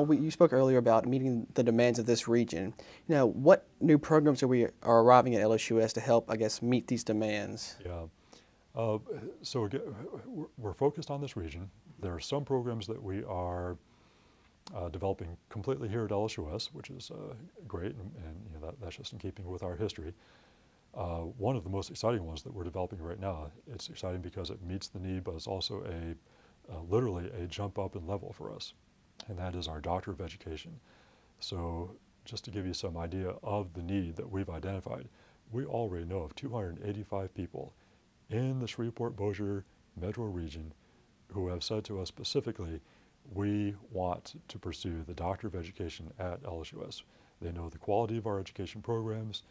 You spoke earlier about meeting the demands of this region. What new programs are arriving at LSUS to help, I guess, meet these demands? Yeah. So again, we're focused on this region. There are some programs that we are developing completely here at LSUS, which is great, and that's just in keeping with our history. One of the most exciting ones that we're developing right now, it's exciting because it meets the need, but it's also literally a jump up in level for us, and that is our Doctor of Education. So just to give you some idea of the need that we've identified, we already know of 285 people in the Shreveport-Bossier metro region who have said to us specifically, we want to pursue the Doctor of Education at LSUS. They know the quality of our education programs.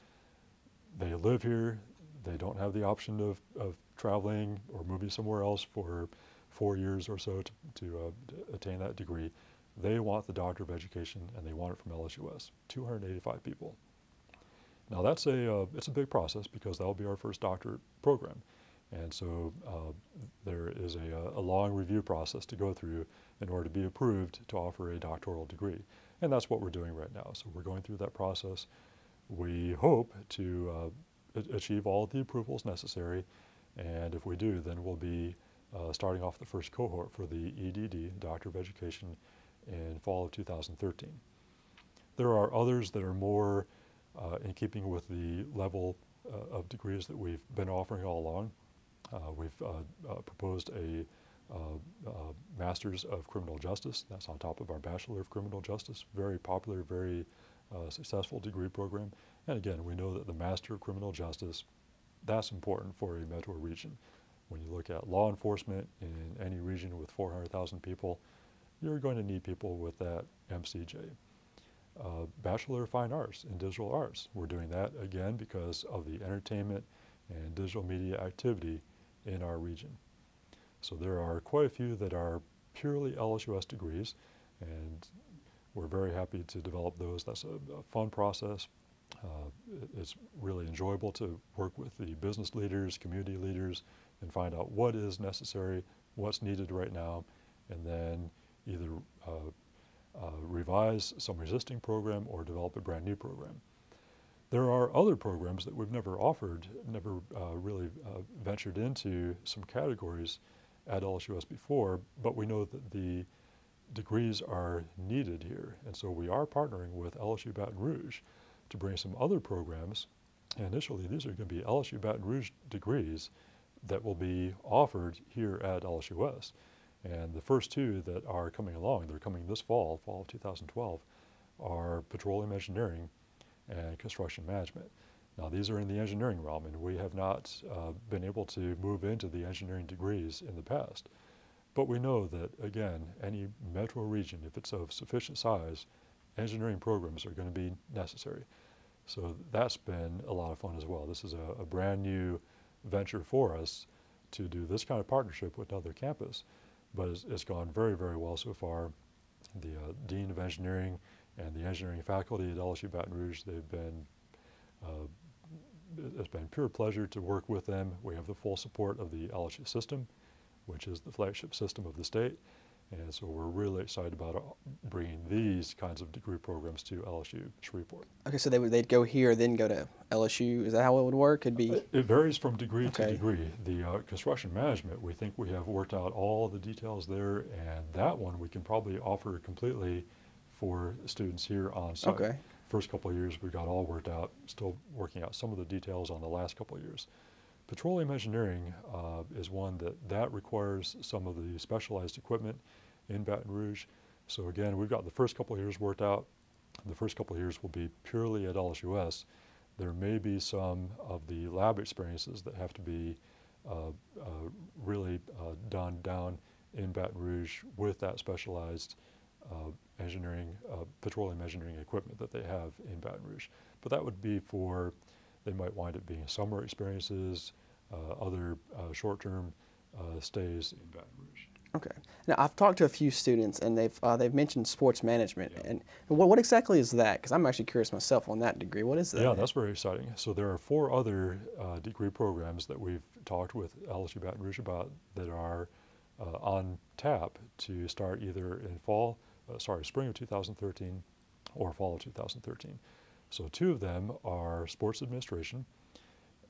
They live here. They don't have the option of traveling or moving somewhere else for 4 years or so to attain that degree. They want the Doctor of Education, and they want it from LSUS. 285 people. Now it's a big process because that'll be our first doctorate program. And so there is a long review process to go through in order to be approved to offer a doctoral degree. And that's what we're doing right now. So we're going through that process. We hope to achieve all of the approvals necessary. And if we do, then we'll be starting off the first cohort for the EDD, Doctor of Education, in fall of 2013. There are others that are more in keeping with the level of degrees that we've been offering all along. We've proposed a Master's of Criminal Justice. That's on top of our Bachelor of Criminal Justice. Very popular, very successful degree program. And again, we know that the Master of Criminal Justice, that's important for a metro region. When you look at law enforcement in any region with 400,000 people, you're going to need people with that MCJ. Bachelor of Fine Arts in Digital Arts. We're doing that again because of the entertainment and digital media activity in our region. So there are quite a few that are purely LSUS degrees, and we're very happy to develop those. That's a fun process. It's really enjoyable to work with the business leaders, community leaders, and find out what is necessary, what's needed right now, and then either revise some existing program or develop a brand new program. There are other programs that we've never offered, never really ventured into some categories at LSUS before, but we know that the degrees are needed here. And so we are partnering with LSU Baton Rouge to bring some other programs. And initially, these are going to be LSU Baton Rouge degrees that will be offered here at LSUS. And the first two that are coming along, they're coming this fall of 2012, are Petroleum Engineering and Construction Management. Now these are in the engineering realm, and we have not been able to move into the engineering degrees in the past. But we know that, again, any metro region, if it's of sufficient size, engineering programs are going to be necessary. So that's been a lot of fun as well. This is a brand new venture for us to do this kind of partnership with another campus, but it's gone very, very well so far. The Dean of Engineering and the engineering faculty at LSU Baton Rouge, it's been pure pleasure to work with them. We have the full support of the LSU system, which is the flagship system of the state. And so we're really excited about bringing these kinds of degree programs to LSU Shreveport. Okay, so they'd go here, then go to LSU. Is that how it would work? It varies from degree to degree. The construction management, we think we have worked out all the details there, and that one we can probably offer completely for students here on site. Okay. First couple of years we got all worked out, still working out some of the details on the last couple of years. Petroleum engineering is one that requires some of the specialized equipment in Baton Rouge. So again, we've got the first couple of years worked out. The first couple of years will be purely at LSUS. There may be some of the lab experiences that have to be really done down in Baton Rouge with that specialized petroleum engineering equipment that they have in Baton Rouge. But that would be they might wind up being summer experiences, other short-term stays in Baton Rouge. Okay. Now I've talked to a few students, and they've mentioned sports management. Yeah. And what exactly is that? Because I'm actually curious myself on that degree. What is that? Yeah, that's very exciting. So there are 4 other degree programs that we've talked with LSU Baton Rouge about that are on tap to start either in fall spring of 2013 or fall of 2013. So 2 of them are sports administration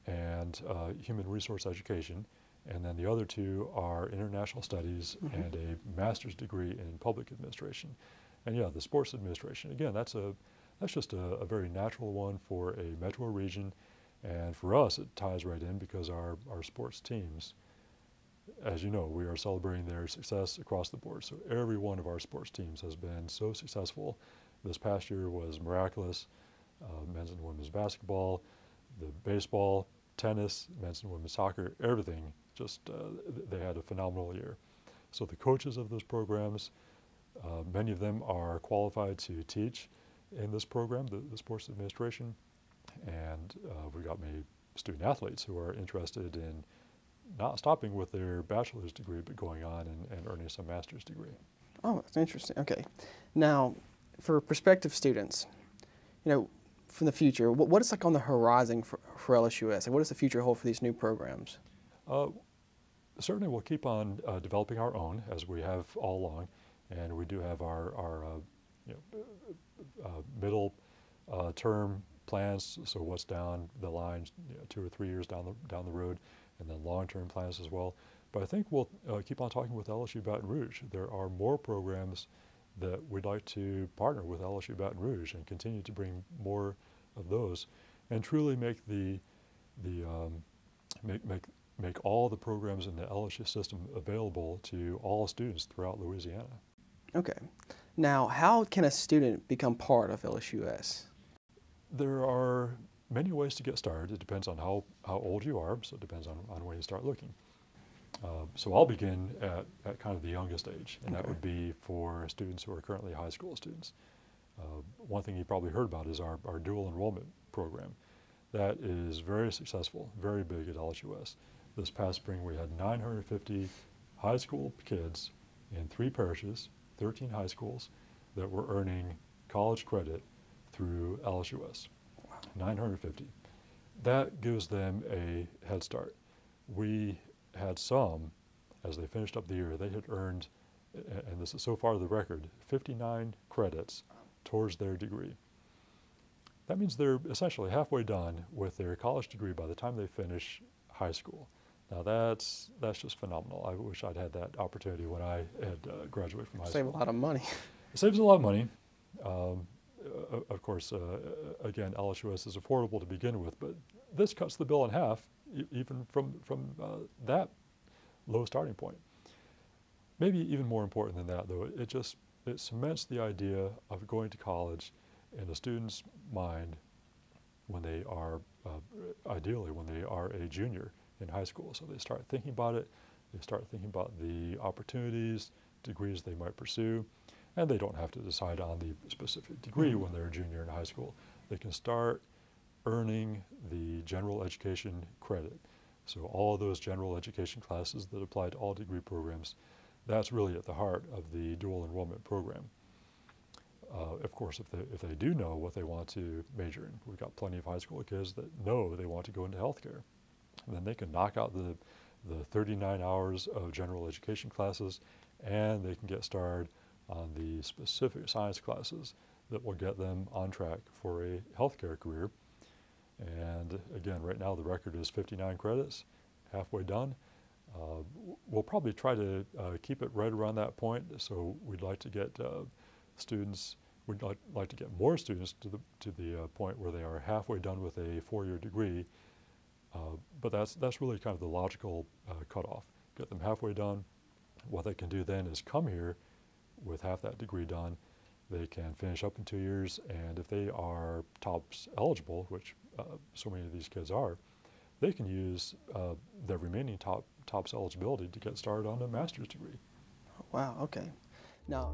and human resource education, and then the other 2 are international studies and a master's degree in public administration. And yeah, the sports administration, again, that's just a very natural one for a metro region, and for us it ties right in because our sports teams, as you know, we are celebrating their success across the board. So every one of our sports teams has been so successful. This past year was miraculous. Men's and women's basketball, the baseball, tennis, men's and women's soccer, everything, just they had a phenomenal year. So the coaches of those programs, many of them are qualified to teach in this program, the sports administration, and we've got many student athletes who are interested in not stopping with their bachelor's degree, but going on and earning some master's degree. Oh, that's interesting. Okay. Now, for prospective students, from the future, what is like on the horizon for LSUS? Like, what does the future hold for these new programs? Certainly we'll keep on developing our own, as we have all along, and we do have our middle term plans, so what's down the line 2 or 3 years down the road, and then long-term plans as well. But I think we'll keep on talking with LSU Baton Rouge. There are more programs that we'd like to partner with LSU Baton Rouge and continue to bring more of those, and truly make make all the programs in the LSU system available to all students throughout Louisiana. Okay. Now, how can a student become part of LSUS? There are many ways to get started. It depends on how old you are, so it depends on when you start looking. So I'll begin at kind of the youngest age, and that would be for students who are currently high school students. One thing you probably heard about is our dual enrollment program. That is very successful, very big at LSUS. This past spring we had 950 high school kids in 3 parishes, 13 high schools, that were earning college credit through LSUS. Wow. 950. That gives them a head start. We had some, as they finished up the year, they had earned, and this is so far the record, 59 credits towards their degree. That means they're essentially halfway done with their college degree by the time they finish high school. Now that's just phenomenal. I wish I'd had that opportunity when I had graduated from high school. Save a lot of money. It saves a lot of money. Of course, again, LSUS is affordable to begin with, but this cuts the bill in half, even from that low starting point. Maybe even more important than that, though, it cements the idea of going to college in a student's mind when they are, ideally, when they are a junior in high school. So they start thinking about it, they start thinking about the opportunities, degrees they might pursue, and they don't have to decide on the specific degree when they're a junior in high school. They can start earning the general education credit. So all of those general education classes that apply to all degree programs, that's really at the heart of the dual enrollment program. Of course, if they do know what they want to major in, we've got plenty of high school kids that know they want to go into healthcare. And then they can knock out the 39 hours of general education classes, and they can get started on the specific science classes that will get them on track for a healthcare career. And again, right now the record is 59 credits, halfway done. We'll probably try to keep it right around that point. So we'd like to get students, we'd like to get more students to the point where they are halfway done with a 4-year degree. But that's really kind of the logical cutoff. Get them halfway done. What they can do then is come here with half that degree done. They can finish up in 2 years, and if they are TOPS eligible, which so many of these kids are, they can use the remaining TOPS eligibility to get started on a master's degree. Wow, okay. Now